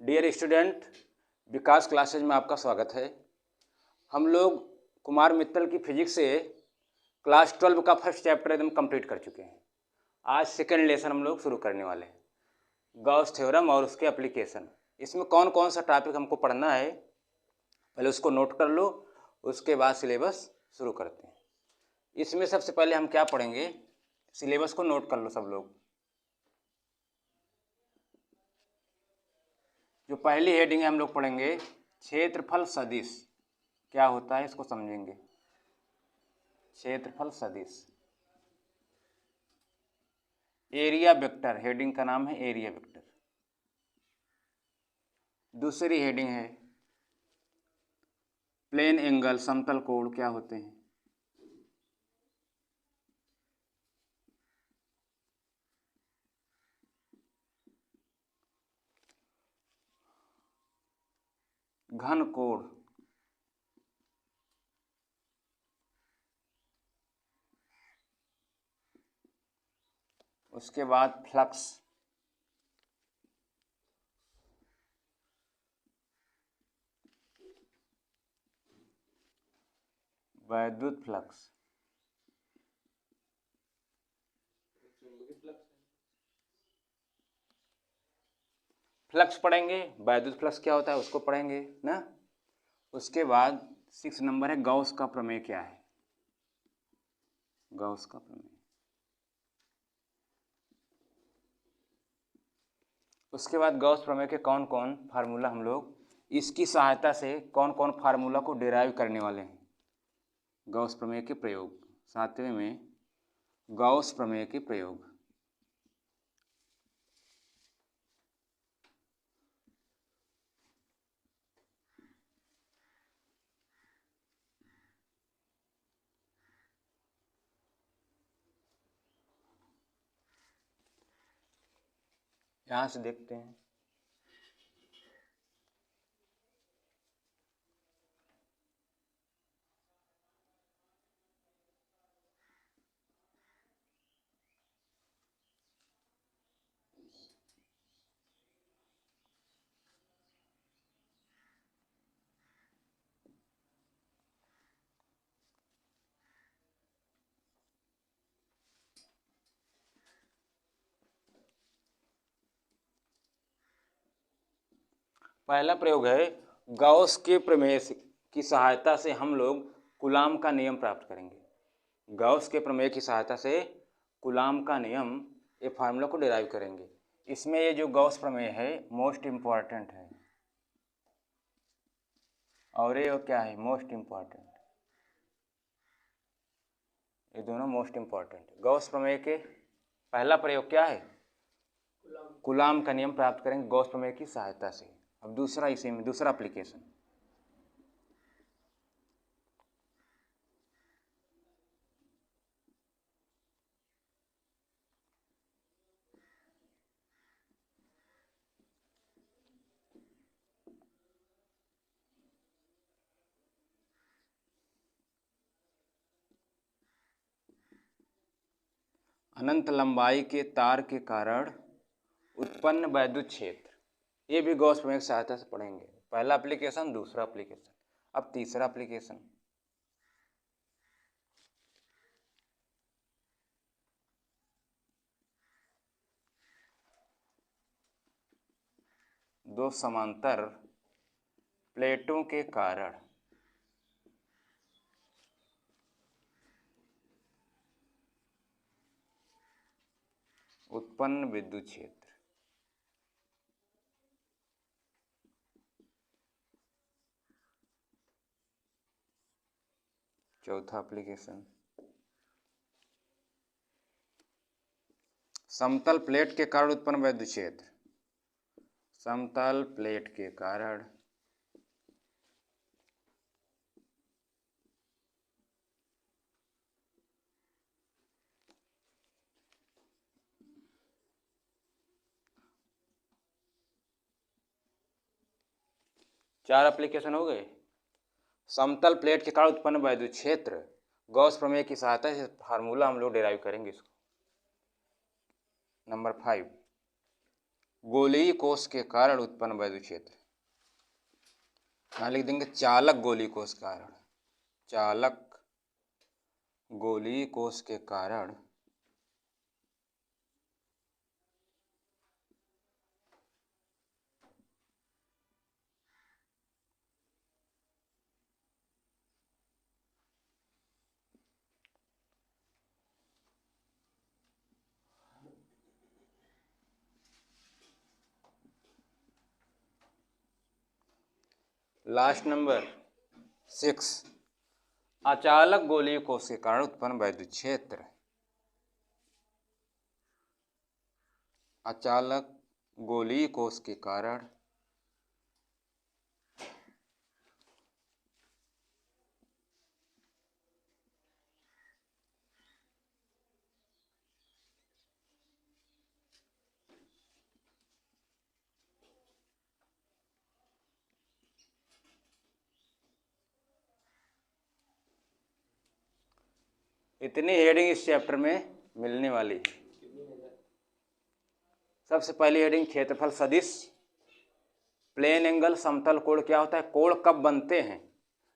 Dear student, विकास classes में आपका स्वागत है। हम लोग कुमार मित्तल की फिजिक्स से क्लास 12 का फर्स्ट चैप्टर एकदम कंप्लीट कर चुके हैं। आज सेकेंड लेसन हम लोग शुरू करने वाले हैं, गॉस थ्योरम और उसके एप्लीकेशन। इसमें कौन कौन सा टॉपिक हमको पढ़ना है पहले उसको नोट कर लो, उसके बाद सिलेबस शुरू करते हैं। इसमें सबसे पहले हम क्या पढ़ेंगे, सिलेबस को नोट कर लो सब लोग। जो पहली हेडिंग है हम लोग पढ़ेंगे क्षेत्रफल सदिश। क्या होता है इसको समझेंगे। क्षेत्रफल सदिश, एरिया वेक्टर, हेडिंग का नाम है एरिया वेक्टर। दूसरी हेडिंग है प्लेन एंगल, समतल कोण क्या होते हैं। घन कोण, उसके बाद फ्लक्स, वैद्युत फ्लक्स, फ्लक्स पढ़ेंगे। वैद्युत फ्लक्स क्या होता है उसको पढ़ेंगे ना। उसके बाद 6 नंबर है गॉस का प्रमेय क्या है। गॉस का प्रमेय, उसके बाद गॉस प्रमेय के कौन कौन फार्मूला हम लोग इसकी सहायता से कौन कौन फार्मूला को डिराइव करने वाले हैं। गॉस प्रमेय के प्रयोग, 7वें में गॉस प्रमेय के प्रयोग। यहां से देखते हैं। पहला प्रयोग है गॉस के प्रमेय की सहायता से हम लोग कूलाम का नियम प्राप्त करेंगे। गॉस के प्रमेय की सहायता से कूलाम का नियम, ये फार्मूला को डिराइव करेंगे। इसमें ये जो गॉस प्रमेय है मोस्ट इम्पॉर्टेंट है, और ये क्या है मोस्ट इम्पॉर्टेंट। ये दोनों मोस्ट इम्पॉर्टेंट। गॉस प्रमेय के पहला प्रयोग क्या है, कूलाम का नियम प्राप्त करेंगे गॉस प्रमेय की सहायता से। अब दूसरा, इसी में दूसरा एप्लीकेशन, अनंत लंबाई के तार के कारण उत्पन्न वैद्युत क्षेत्र। ये भी गॉस प्रमेय की सहायता से पढ़ेंगे। पहला एप्लीकेशन, दूसरा एप्लीकेशन। अब तीसरा एप्लीकेशन, दो समांतर प्लेटों के कारण उत्पन्न विद्युत क्षेत्र। चौथा एप्लीकेशन, समतल प्लेट के कारण उत्पन्न वैद्युत क्षेत्र। समतल प्लेट के कारण चार एप्लीकेशन हो गए। समतल प्लेट के कारण उत्पन्न वैद्युत क्षेत्र, गॉस प्रमेय की सहायता से फार्मूला हम लोग डिराइव करेंगे इसको। नंबर 5, गोलीय कोष के कारण उत्पन्न वैद्युत क्षेत्र। यहाँ लिख देंगे चालक गोलीय कोष कारण, चालक गोलीय कोष के कारण लास्ट नंबर 6, अचालक गोलीय कोष के कारण उत्पन्न वैद्युत क्षेत्र। अचालक गोलीय कोष के कारण इतनी हेडिंग इस चैप्टर में मिलने वाली है। सबसे पहली हेडिंग क्षेत्रफल सदिश, प्लेन एंगल, समतल कोण क्या होता है, कोण कब बनते हैं,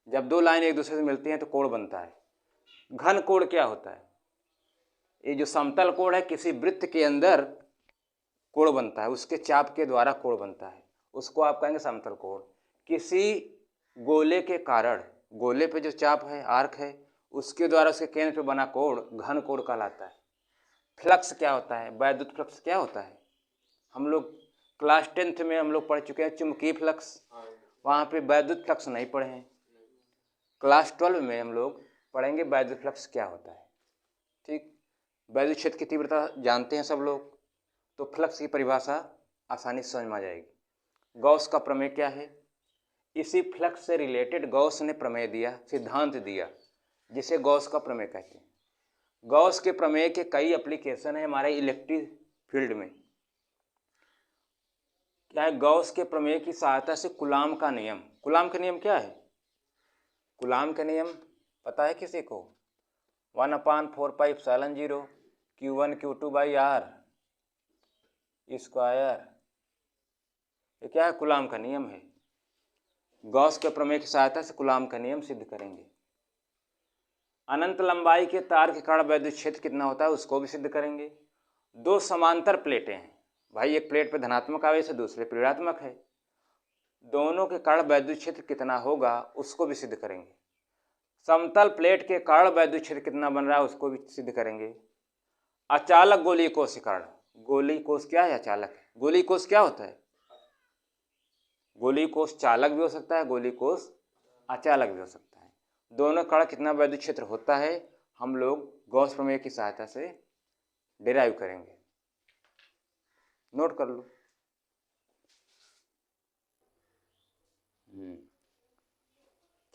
जब दो लाइन एक दूसरे से मिलती हैं तो कोण बनता है। घन कोण क्या होता है, ये जो समतल कोण है किसी वृत्त के अंदर कोण बनता है, उसके चाप के द्वारा कोण बनता है, उसको आप कहेंगे समतल कोण। किसी गोले के कारण, गोले पे जो चाप है, आर्क है, उसके द्वारा उसके केंद्र पे बना कोण घन कोण कहलाता है। फ्लक्स क्या होता है, वैद्युत फ्लक्स क्या होता है, हम लोग क्लास 10th में हम लोग पढ़ चुके हैं चुंबकीय फ्लक्स, वहाँ पे वैद्युत फ्लक्स नहीं पढ़े हैं। क्लास 12 में हम लोग पढ़ेंगे वैद्युत फ्लक्स क्या होता है। ठीक, वैद्युत क्षेत्र की तीव्रता जानते हैं सब लोग, तो फ्लक्स की परिभाषा आसानी से समझ में आ जाएगी। गॉस का प्रमेय क्या है, इसी फ्लक्स से रिलेटेड गॉस ने प्रमेय दिया, सिद्धांत दिया, जिसे गॉस का प्रमेय कहते हैं। गॉस के प्रमेय के कई एप्लीकेशन है हमारे इलेक्ट्रिक फील्ड में। क्या है, गॉस के प्रमेय की सहायता से कूलाम का नियम, कूलाम का नियम क्या है, कूलाम का नियम पता है किसी को, 1/4πε0 Q1 Q2/R स्क्वायर, ये क्या है, कूलाम का नियम है। गॉस के प्रमेय की सहायता से कूलाम का नियम सिद्ध करेंगे। अनंत लंबाई के तार के कारण वैद्युत क्षेत्र कितना होता है उसको भी सिद्ध करेंगे। दो समांतर प्लेटें हैं भाई, एक प्लेट पे धनात्मक आवेश है, दूसरे पे ऋणात्मक है, दोनों के कारण वैद्युत क्षेत्र कितना होगा उसको भी सिद्ध करेंगे। समतल प्लेट के कारण वैद्युत क्षेत्र कितना बन रहा है उसको भी सिद्ध करेंगे। अचालक गोलीय कोष के कारण, गोलीय कोष क्या है, अचालक है। गोलीय कोष क्या होता है, गोलीय कोष चालक भी हो सकता है, गोलीय कोष अचालक भी हो सकता है। दोनों कारण कितना वैद्युत क्षेत्र होता है हम लोग गॉस प्रमेय की सहायता से डिराइव करेंगे, नोट कर लो।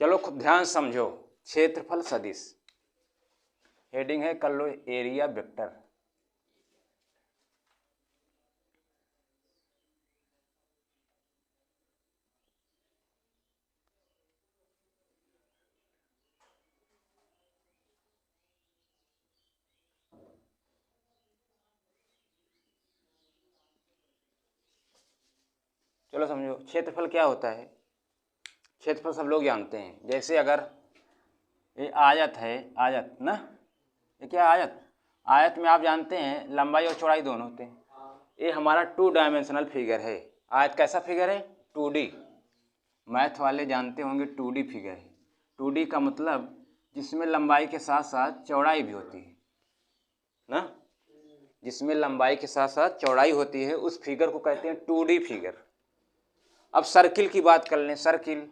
चलो खूब ध्यान समझो, क्षेत्रफल सदिश, हेडिंग है कर लो एरिया वेक्टर। चलो समझो क्षेत्रफल क्या होता है। क्षेत्रफल सब लोग जानते हैं, जैसे अगर ये आयत है, आयत ना, ये क्या आयत, आयत में आप जानते हैं लंबाई और चौड़ाई दोनों होते हैं। ये हमारा 2 डायमेंशनल फिगर है। आयत कैसा फिगर है, 2D, मैथ वाले जानते होंगे 2D फिगर है। 2D का मतलब जिसमें लंबाई के साथ साथ चौड़ाई भी होती है ना, जिसमें लंबाई के साथ साथ चौड़ाई होती है उस फिगर को कहते हैं 2D फिगर। अब सर्किल की बात कर लें, सर्किल,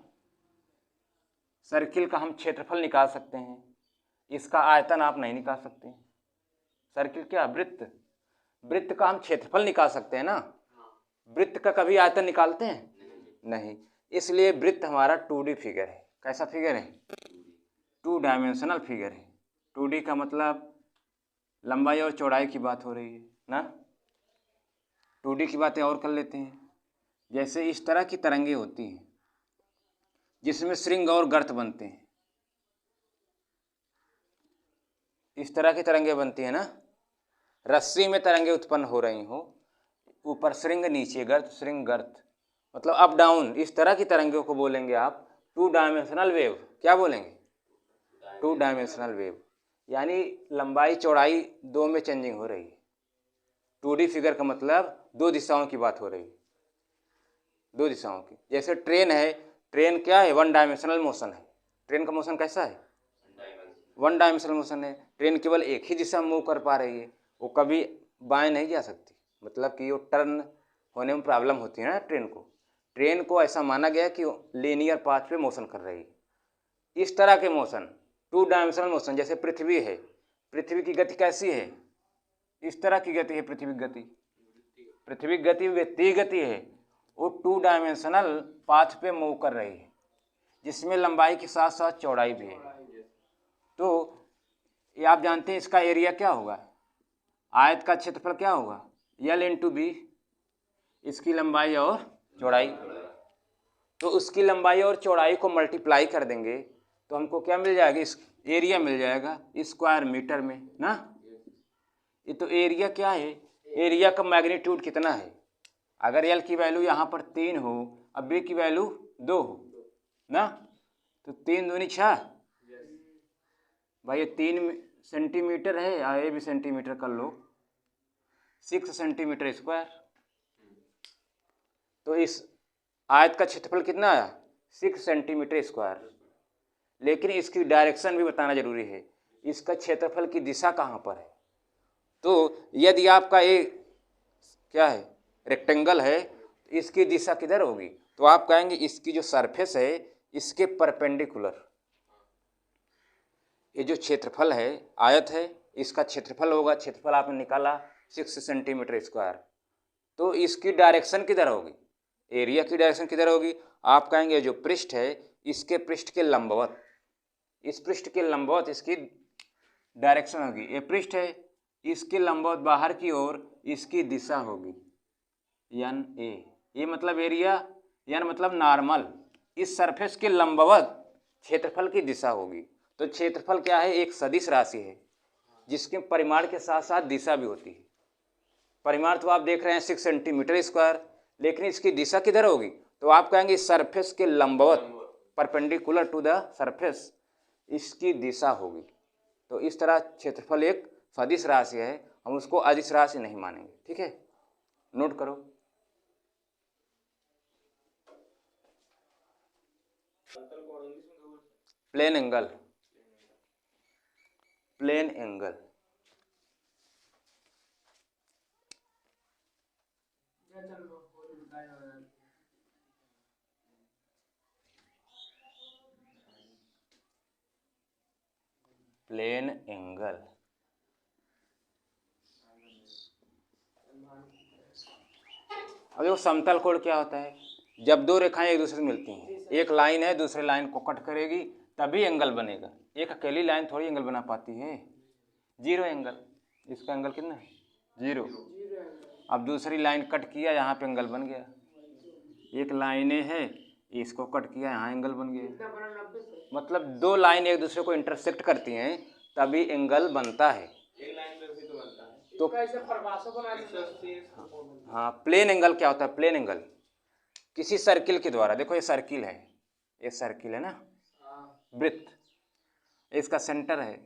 सर्किल का हम क्षेत्रफल निकाल सकते हैं, इसका आयतन आप नहीं निकाल सकते। सर्किल क्या, वृत्त, वृत्त का हम क्षेत्रफल निकाल सकते हैं ना, वृत्त का कभी आयतन निकालते हैं नहीं, इसलिए वृत्त हमारा 2D फिगर है। कैसा फिगर है, 2 डायमेंशनल फिगर है। 2D का मतलब लंबाई और चौड़ाई की बात हो रही है ना। 2D की बातें और कर लेते हैं, जैसे इस तरह की तरंगे होती हैं जिसमें श्रृंग और गर्त बनते हैं, इस तरह की तरंगे बनती है ना, रस्सी में तरंगे उत्पन्न हो रही हो, ऊपर श्रृंग, नीचे गर्त, श्रृंग गर्त, मतलब अप डाउन, इस तरह की तरंगों को बोलेंगे आप टू डायमेंशनल वेव। क्या बोलेंगे? टू डायमेंशनल वेव, यानी लंबाई चौड़ाई दो में चेंजिंग हो रही है। 2D फिगर का मतलब दो दिशाओं की बात हो रही है, दो दिशाओं की। जैसे ट्रेन है, ट्रेन क्या है? वन डायमेंशनल मोशन है। ट्रेन का मोशन कैसा है? वन डायमेंशनल मोशन है। ट्रेन केवल एक ही दिशा में मूव कर पा रही है, वो कभी बाएं नहीं जा सकती, मतलब कि वो टर्न होने में प्रॉब्लम होती है ना ट्रेन को। ट्रेन को ऐसा माना गया कि लीनियर पाथ पे मोशन कर रही है। इस तरह के मोशन टू डायमेंशनल मोशन, जैसे पृथ्वी है, पृथ्वी की गति कैसी है? इस तरह की गति है पृथ्वी की गति। पृथ्वी की गति व्यक्ति गति है, वो टू डायमेंशनल पाथ पे मूव कर रही है, जिसमें लंबाई के साथ साथ चौड़ाई भी है। तो ये आप जानते हैं इसका एरिया क्या होगा? आयत का क्षेत्रफल क्या होगा? L इंटू बी, इसकी लंबाई और चौड़ाई। तो उसकी लंबाई और चौड़ाई को मल्टीप्लाई कर देंगे तो हमको क्या मिल जाएगा? इस एरिया मिल जाएगा स्क्वायर मीटर में ना। ये तो एरिया क्या है? एरिया का मैग्नीट्यूड कितना है? अगर L की वैल्यू यहाँ पर 3 हो, अब B की वैल्यू 2 हो ना, तो 3 दूनी 6 भाई, ये 3 सेंटीमीटर है, या ये भी सेंटीमीटर कर लो, 6 सेंटीमीटर स्क्वायर। तो इस आयत का क्षेत्रफल कितना आया? 6 सेंटीमीटर स्क्वायर। लेकिन इसकी डायरेक्शन भी बताना जरूरी है, इसका क्षेत्रफल की दिशा कहाँ पर है। तो यदि आपका ये क्या है? रेक्टेंगल है, इसकी दिशा किधर होगी? तो आप कहेंगे इसकी जो सरफेस है इसके परपेंडिकुलर, ये जो क्षेत्रफल है, आयत है, इसका क्षेत्रफल होगा। क्षेत्रफल आपने निकाला 6 सेंटीमीटर स्क्वायर, तो इसकी डायरेक्शन किधर होगी? एरिया की डायरेक्शन किधर होगी? आप कहेंगे जो पृष्ठ है इसके पृष्ठ के लंबवत, इस पृष्ठ के लंबवत इसकी डायरेक्शन होगी। ये पृष्ठ है, इसके लंबवत बाहर की ओर इसकी दिशा होगी एन ए। ये मतलब एरिया, एन मतलब नॉर्मल, इस सरफेस के लंबवत क्षेत्रफल की दिशा होगी। तो क्षेत्रफल क्या है? एक सदिश राशि है जिसके परिमाण के साथ साथ दिशा भी होती है। परिमाण तो आप देख रहे हैं 6 सेंटीमीटर स्क्वायर, लेकिन इसकी दिशा किधर होगी? तो आप कहेंगे सरफेस के लंबवत, परपेंडिकुलर टू द सरफेस, इसकी दिशा होगी। तो इस तरह क्षेत्रफल एक सदिश राशि है, हम उसको अदिश राशि नहीं मानेंगे। ठीक है, नोट करो। Plane angle, plane angle, plane angle. अब देखो समतल कोण क्या होता है? जब दो रेखाएं एक दूसरे से मिलती हैं, एक लाइन है दूसरे लाइन को कट करेगी तभी एंगल बनेगा। एक अकेली लाइन थोड़ी एंगल बना पाती है। जीरो एंगल, इसका एंगल कितना है? 0। अब दूसरी लाइन कट किया, यहाँ पे एंगल बन गया। एक लाइनें है, इसको कट किया, यहाँ एंगल बन गया। मतलब दो लाइन एक दूसरे को इंटरसेक्ट करती हैं तभी एंगल बनता है। तो हाँ, प्लेन एंगल क्या होता है? प्लेन एंगल किसी सर्किल के द्वारा, देखो ये सर्किल है, ये सर्किल है ना, वृत्त, इसका सेंटर है,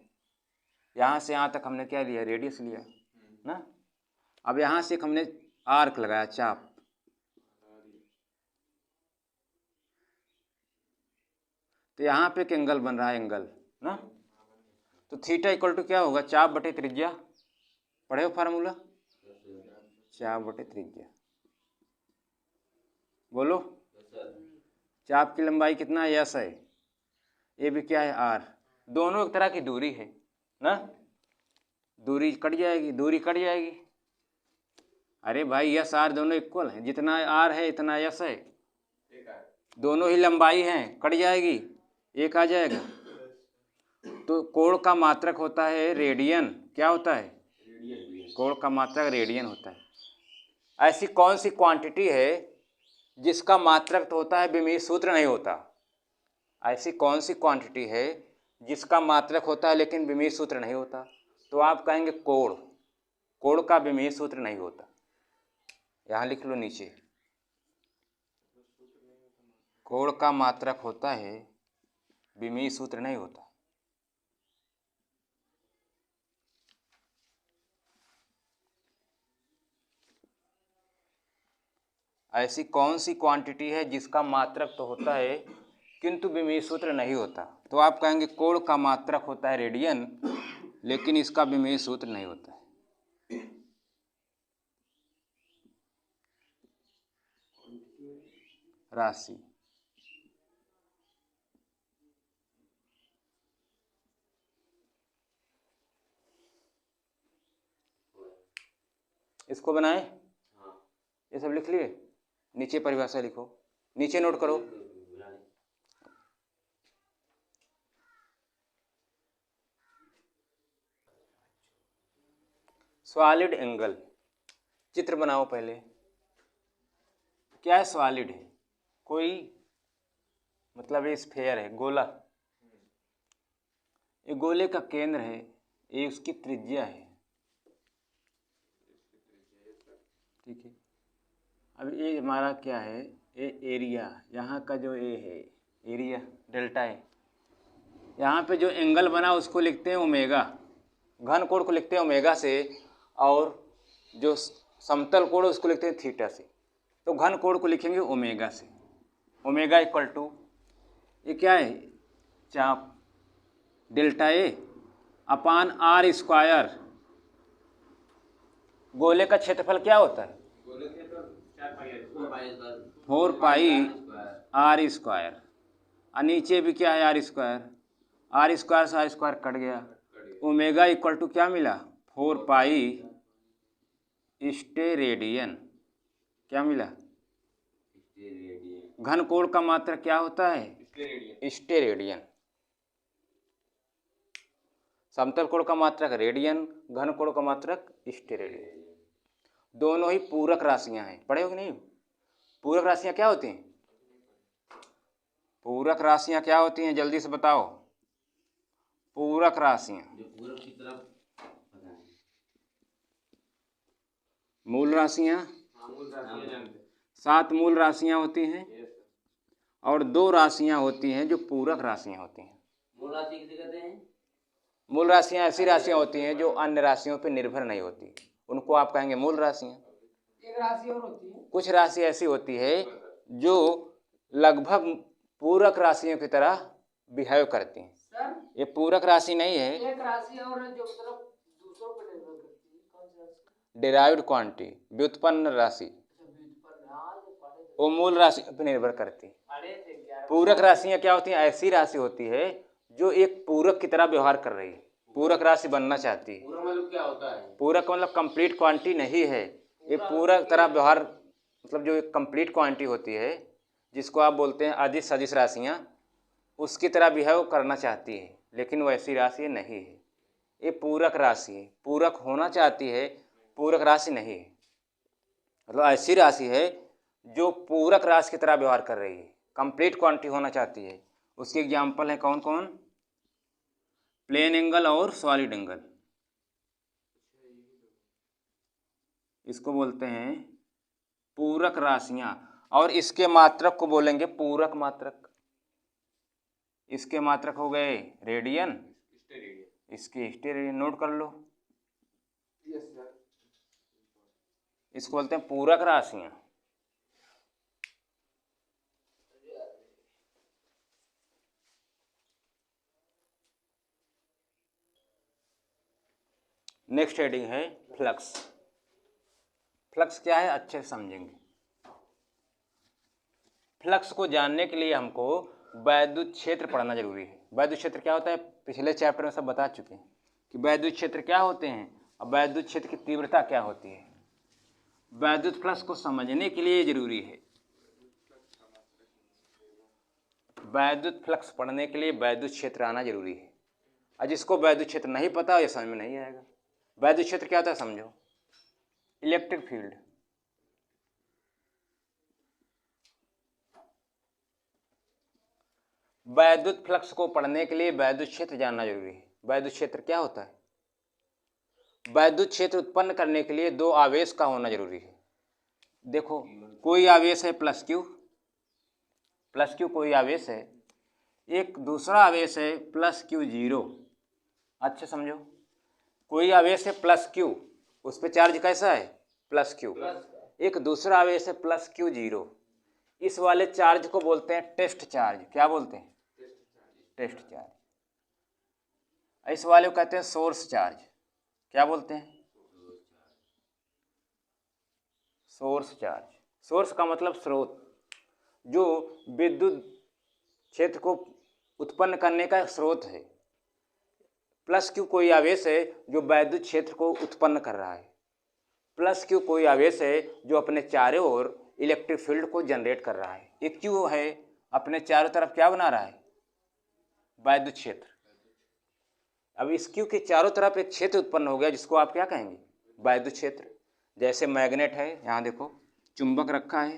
यहाँ से यहाँ तक हमने क्या लिया? रेडियस लिया ना। अब यहाँ से हमने आर्क लगाया, चाप, तो यहाँ पे एक एंगल बन रहा है, एंगल ना। तो थीटा इक्वल टू क्या होगा? चाप बटे त्रिज्या। पढ़े हो फार्मूला? चाप बटे त्रिज्या। बोलो, चाप की लंबाई कितना है? यस है, ये भी क्या है? आर। दोनों एक तरह की दूरी है ना, दूरी कट जाएगी, दूरी कट जाएगी। अरे भाई यस आर दोनों इक्वल है, जितना आर है इतना यस है, दोनों ही लंबाई है, कट जाएगी, एक आ जाएगा। तो कोण का मात्रक होता है रेडियन। क्या होता है? कोण का मात्रक रेडियन होता है। ऐसी कौन सी क्वांटिटी है जिसका मात्रक तो होता है, विमीय सूत्र नहीं होता? ऐसी कौन सी क्वांटिटी है जिसका मात्रक होता है लेकिन विमीय सूत्र नहीं होता? तो आप कहेंगे कोण, कोण का विमीय सूत्र नहीं होता। यहाँ लिख लो नीचे, कोण का मात्रक होता है, विमीय सूत्र नहीं होता। ऐसी कौन सी क्वांटिटी है जिसका मात्रक तो होता है किंतु विमीय सूत्र नहीं होता? तो आप कहेंगे कोण का मात्रक होता है रेडियन, लेकिन इसका विमीय सूत्र नहीं होता है। राशि, इसको बनाए, ये सब लिख लिए, नीचे परिभाषा लिखो, नीचे नोट करो। सॉलिड एंगल, चित्र बनाओ पहले। क्या है? सॉलिड है, कोई मतलब ये स्फेयर है, गोला। ये गोले का केंद्र है, ये उसकी त्रिज्या है, ठीक है। अब ये हमारा क्या है? ये एरिया, यहाँ का जो ए है एरिया डेल्टा है। यहाँ पे जो एंगल बना उसको लिखते हैं ओमेगा, घन कोण को लिखते हैं ओमेगा से, और जो समतल कोण उसको लिखते हैं थीटा से। तो घन कोण को लिखेंगे ओमेगा से। ओमेगा इक्वल टू, ये क्या है? चाप delta A upon R square. गोले का क्षेत्रफल क्या होता है? 4 पाई आर स्क्वायर। और नीचे भी क्या है? R square. आर स्क्वायर से आर स्क्वायर कट गया। ओमेगा इक्वल टू क्या मिला? 4 पाई स्टेरेडियन। क्या मिला? घन कोण का मात्रक क्या होता है? स्टेरेडियन। समतल कोण का मात्रक रेडियन, घन कोण का मात्रक स्टेरेडियन। दोनों ही पूरक राशियां हैं, पढ़े हो कि नहीं? पूरक राशियां क्या होती हैं? पूरक राशियां क्या होती हैं, जल्दी से बताओ। पूरक राशियां, मूल राशियां, 7 मूल राशियां होती हैं, और 2 राशियां होती हैं जो पूरक राशियां होती हैं। मूल राशि किसे कहते हैं? मूल राशियां ऐसी राशियां होती हैं जो अन्य राशियों पर निर्भर नहीं होती, उनको आप कहेंगे मूल राशियां। एक राशि और होती है, कुछ राशि ऐसी होती है जो लगभग पूरक राशियों की तरह बिहेव करती हैं। सर, ये पूरक राशि नहीं है। एक राशि और जो मतलब दूसरों पर निर्भर करती है, कौन सी राशि? डिराइव्ड क्वांटिटी, व्युत्पन्न राशि, वो मूल राशि पर निर्भर करती है। पूरक राशियां क्या होती हैं? ऐसी राशि होती है जो एक पूरक की तरह व्यवहार कर रही है, पूरक राशि बनना चाहती है। पूरक मतलब क्या होता है? पूरक मतलब कंप्लीट क्वांटिटी नहीं है, ये पूरक तरह व्यवहार, मतलब जो एक कंप्लीट क्वांटिटी होती है जिसको आप बोलते हैं अदिश सदिश राशियाँ, उसकी तरह बिहेव करना चाहती है, लेकिन वैसी राशि नहीं है। ये पूरक राशि है, पूरक होना चाहती है, पूरक राशि नहीं है। मतलब ऐसी राशि है जो पूरक राशि की तरह व्यवहार कर रही है, कंप्लीट क्वांटिटी होना चाहती है। उसके एग्जाम्पल हैं कौन कौन? प्लेन एंगल और सॉलिड एंगल, इसको बोलते हैं पूरक राशियां। और इसके मात्रक को बोलेंगे पूरक मात्रक। इसके मात्रक हो गए रेडियन, इसके स्टेरेडियन, नोट कर लो। इसको बोलते हैं पूरक राशियां। नेक्स्ट हेडिंग है फ्लक्स। फ्लक्स क्या है अच्छे से समझेंगे। फ्लक्स को जानने के लिए हमको वैद्युत क्षेत्र पढ़ना जरूरी है। वैद्युत क्षेत्र क्या होता है? पिछले चैप्टर में सब बता चुके हैं कि वैद्युत क्षेत्र क्या होते हैं और वैद्युत क्षेत्र की तीव्रता क्या होती है। वैद्युत फ्लक्स को समझने के लिए जरूरी है, वैद्युत फ्लक्स पढ़ने के लिए वैद्युत क्षेत्र आना जरूरी है। और जिसको वैद्युत क्षेत्र नहीं पता ये समझ में नहीं आएगा। वैद्युत क्षेत्र क्या होता है समझो। इलेक्ट्रिक फील्ड, वैद्युत फ्लक्स को पढ़ने के लिए वैद्युत क्षेत्र जानना जरूरी है। वैद्युत क्षेत्र क्या होता है? वैद्युत क्षेत्र उत्पन्न करने के लिए 2 आवेश का होना जरूरी है। देखो कोई आवेश है प्लस क्यू कोई आवेश है, एक दूसरा आवेश है प्लस क्यू जीरो। अच्छे समझो, कोई आवेश है प्लस क्यू, उस पर चार्ज कैसा है प्लस क्यू, एक दूसरा आवेश है प्लस क्यू जीरो। इस वाले चार्ज को बोलते हैं टेस्ट चार्ज। क्या बोलते हैं? Test charge. इस वाले को कहते हैं सोर्स चार्ज। क्या बोलते हैं? Source charge. सोर्स का मतलब स्रोत, जो विद्युत क्षेत्र को उत्पन्न करने का स्रोत है। प्लस क्यू कोई आवेश है जो वैद्युत क्षेत्र को उत्पन्न कर रहा है। प्लस क्यू कोई आवेश है जो अपने चारों ओर इलेक्ट्रिक फील्ड को जनरेट कर रहा है। एक क्यू है अपने चारों तरफ क्या बना रहा है? वैद्युत क्षेत्र। अब इस क्यू के चारों तरफ एक क्षेत्र उत्पन्न हो गया जिसको आप क्या कहेंगे? वैद्युत क्षेत्र। जैसे मैग्नेट है, यहाँ देखो चुंबक रखा है,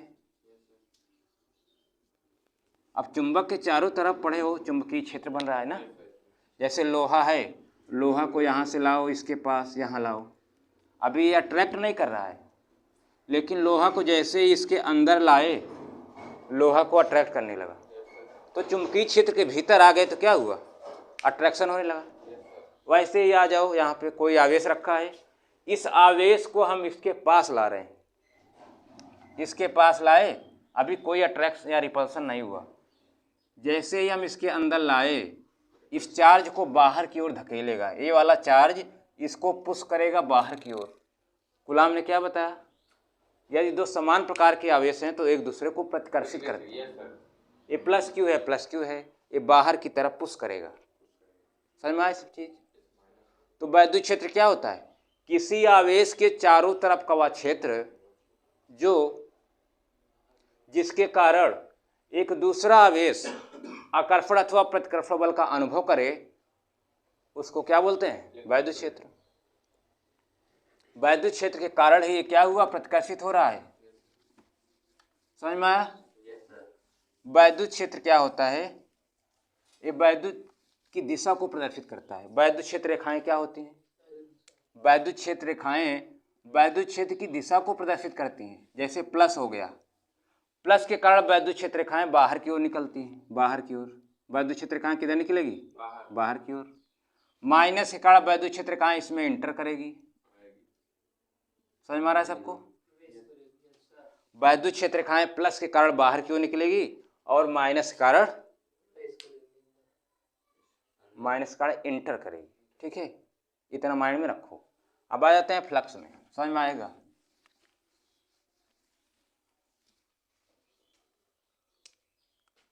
अब चुंबक के चारों तरफ पड़े हो चुंबकीय क्षेत्र बन रहा है ना। जैसे लोहा है, लोहा को यहाँ से लाओ इसके पास, यहाँ लाओ, अभी ये अट्रैक्ट नहीं कर रहा है, लेकिन लोहा को जैसे ही इसके अंदर लाए लोहा को अट्रैक्ट करने लगा। तो चुंबकीय क्षेत्र के भीतर आ गए तो क्या हुआ? अट्रैक्शन होने लगा। वैसे ही आ जाओ, यहाँ पे कोई आवेश रखा है, इस आवेश को हम इसके पास ला रहे हैं, इसके पास लाए, अभी कोई अट्रैक्शन या रिपल्सन नहीं हुआ। जैसे ही हम इसके अंदर लाए, इस चार्ज को बाहर की ओर धकेलेगा, ये वाला चार्ज इसको पुश करेगा बाहर की ओर। कूलाम ने क्या बताया? यदि दो समान प्रकार के आवेश हैं तो एक दूसरे को प्रतिकर्षित करते हैं। ये प्लस क्यू है, ये बाहर की तरफ पुश करेगा। समझ में आए सब चीज? तो वैद्युत क्षेत्र क्या होता है? किसी आवेश के चारों तरफ का वह क्षेत्र जो जिसके कारण एक दूसरा आवेश आकर्षण अथवा प्रतिकर्षण बल का अनुभव करे, उसको क्या बोलते हैं? वैद्युत क्षेत्र। वैद्युत क्षेत्र के कारण ही ये क्या हुआ? प्रतिकर्षित हो रहा है। समझ में आया? वैद्युत क्षेत्र क्या होता है? ये वैद्युत की दिशा को प्रदर्शित करता है। वैद्युत क्षेत्र रेखाएं क्या होती हैं? वैद्युत क्षेत्र रेखाएं वैद्युत क्षेत्र की दिशा को प्रदर्शित करती हैं। जैसे प्लस हो गया, प्लस के कारण वैद्युत क्षेत्र रेखाएं बाहर की ओर निकलती हैं, बाहर की ओर। वैद्युत क्षेत्र रेखाएं किधर निकलेगी? बाहर की ओर। माइनस के कारण वैद्युत क्षेत्र रेखाएं इसमें इंटर करेगी। समझ में आ रहा है सबको? वैद्युत क्षेत्र रेखाएं प्लस के कारण बाहर की ओर निकलेगी और माइनस के कारण इंटर करेगी। ठीक है, इतना माइंड में रखो। अब आ जाते हैं फ्लक्स में, समझ में आएगा?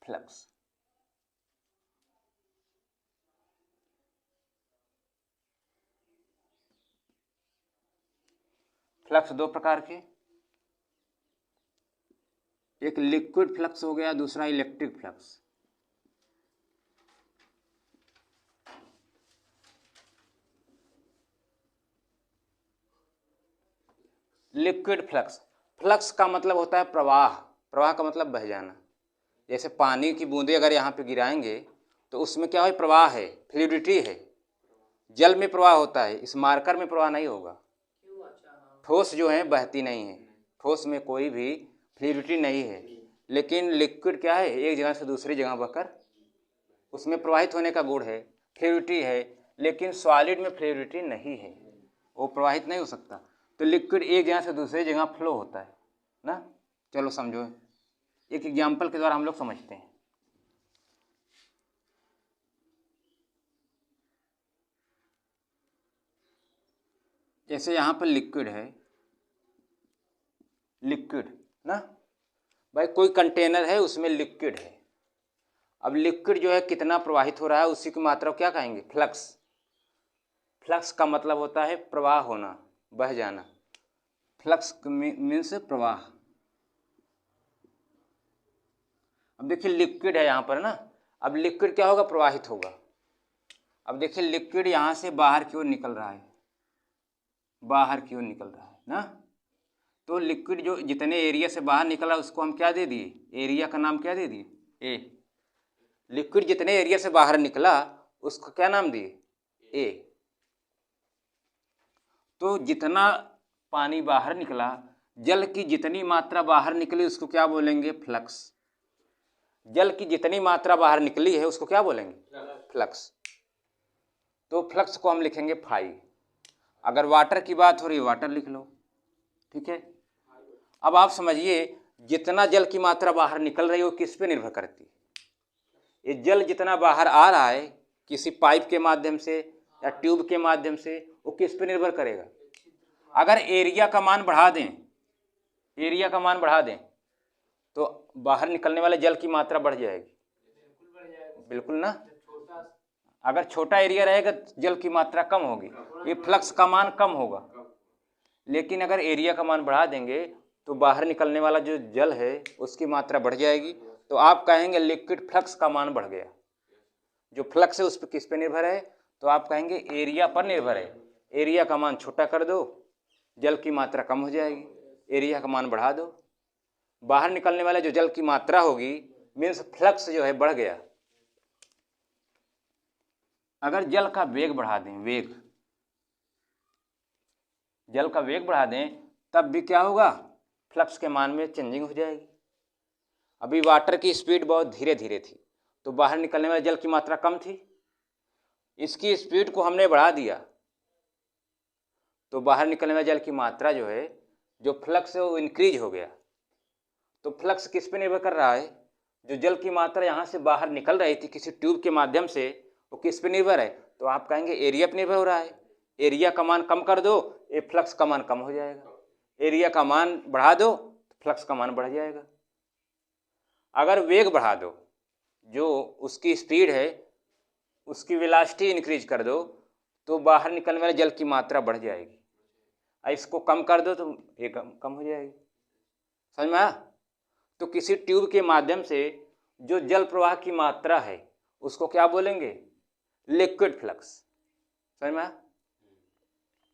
फ्लक्स फ्लक्स दो प्रकार के, एक लिक्विड फ्लक्स हो गया, दूसरा electric flux. Liquid flux, flux का मतलब होता है प्रवाह। प्रवाह का मतलब बह जाना। जैसे पानी की बूंदें अगर यहाँ पे गिराएंगे तो उसमें क्या है? प्रवाह है, फ्लूइडिटी है। जल में प्रवाह होता है, इस मार्कर में प्रवाह नहीं होगा। ठोस जो है बहती नहीं है, ठोस में कोई भी फ्लूइडिटी नहीं है। लेकिन लिक्विड क्या है? एक जगह से दूसरी जगह बहकर उसमें प्रवाहित होने का गुण है, फ्लूइडिटी है। लेकिन सॉलिड में फ्लूइडिटी नहीं है, वो प्रवाहित नहीं हो सकता। तो लिक्विड एक जगह से दूसरी जगह फ्लो होता है ना। चलो समझो, एक एग्जाम्पल के द्वारा हम लोग समझते हैं। जैसे यहाँ पर लिक्विड है, लिक्विड ना भाई, कोई कंटेनर है उसमें लिक्विड है। अब लिक्विड जो है कितना प्रवाहित हो रहा है उसी की मात्रा को क्या कहेंगे? फ्लक्स। फ्लक्स का मतलब होता है प्रवाह होना, बह जाना। फ्लक्स मीन्स प्रवाह। अब देखिए लिक्विड है यहाँ पर ना, अब लिक्विड क्या होगा? प्रवाहित होगा। अब देखिए लिक्विड यहाँ से बाहर की ओर निकल रहा है, बाहर की ओर निकल रहा है ना। तो लिक्विड जो जितने एरिया से बाहर निकला उसको हम क्या दे दिए? एरिया का नाम क्या दे दिए? ए। लिक्विड जितने एरिया से बाहर निकला उसको क्या नाम दिए? ए। तो जितना पानी बाहर निकला, जल की जितनी मात्रा बाहर निकली उसको क्या बोलेंगे? फ्लक्स। जल की जितनी मात्रा बाहर निकली है उसको क्या बोलेंगे? फ्लक्स। तो फ्लक्स को हम लिखेंगे फाई। अगर वाटर की बात हो रही है वाटर लिख लो, ठीक है। अब आप समझिए जितना जल की मात्रा बाहर निकल रही है वो किस पे निर्भर करती है? ये जल जितना बाहर आ रहा है किसी पाइप के माध्यम से या ट्यूब के माध्यम से, वो किस पे निर्भर करेगा? अगर एरिया का मान बढ़ा दें, एरिया का मान बढ़ा दें तो बाहर निकलने वाले जल की मात्रा बढ़ जाएगी, बिल्कुल ना। अगर छोटा एरिया रहेगा जल की मात्रा कम होगी, ये फ्लक्स का मान कम होगा। लेकिन अगर एरिया का मान बढ़ा देंगे तो बाहर निकलने वाला जो जल है उसकी मात्रा बढ़ जाएगी। तो आप कहेंगे लिक्विड फ्लक्स का मान बढ़ गया। जो फ्लक्स है उस पर किस पे निर्भर है? तो आप कहेंगे एरिया पर निर्भर है। एरिया का मान छोटा कर दो, जल की मात्रा कम हो जाएगी। एरिया का मान बढ़ा दो, बाहर निकलने वाले जो जल की मात्रा होगी मीन्स फ्लक्स जो है बढ़ गया। अगर जल का वेग बढ़ा दें, वेग, जल का वेग बढ़ा दें तब भी क्या होगा? फ्लक्स के मान में चेंजिंग हो जाएगी। अभी वाटर की स्पीड बहुत धीरे धीरे थी तो बाहर निकलने वाले जल की मात्रा कम थी, इसकी स्पीड को हमने बढ़ा दिया तो बाहर निकलने वाले जल की मात्रा जो है, जो फ्लक्स है वो इंक्रीज हो गया। तो फ्लक्स किस पे निर्भर कर रहा है? जो जल की मात्रा यहाँ से बाहर निकल रही थी किसी ट्यूब के माध्यम से, वो किस पे निर्भर है? तो आप कहेंगे एरिया पे निर्भर हो रहा है। एरिया का मान कम कर दो, ये फ्लक्स का मान कम हो जाएगा। एरिया का मान बढ़ा दो तो फ्लक्स का मान बढ़ जाएगा। अगर वेग बढ़ा दो, जो उसकी स्पीड है उसकी वेलोसिटी इंक्रीज कर दो तो बाहर निकलने वाले जल की मात्रा बढ़ जाएगी। इसको कम कर दो तो ये कम हो जाएगी। समझ में आया? तो किसी ट्यूब के माध्यम से जो जल प्रवाह की मात्रा है उसको क्या बोलेंगे? Liquid flux. समझ में आया?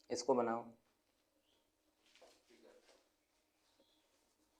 इसको बनाओ।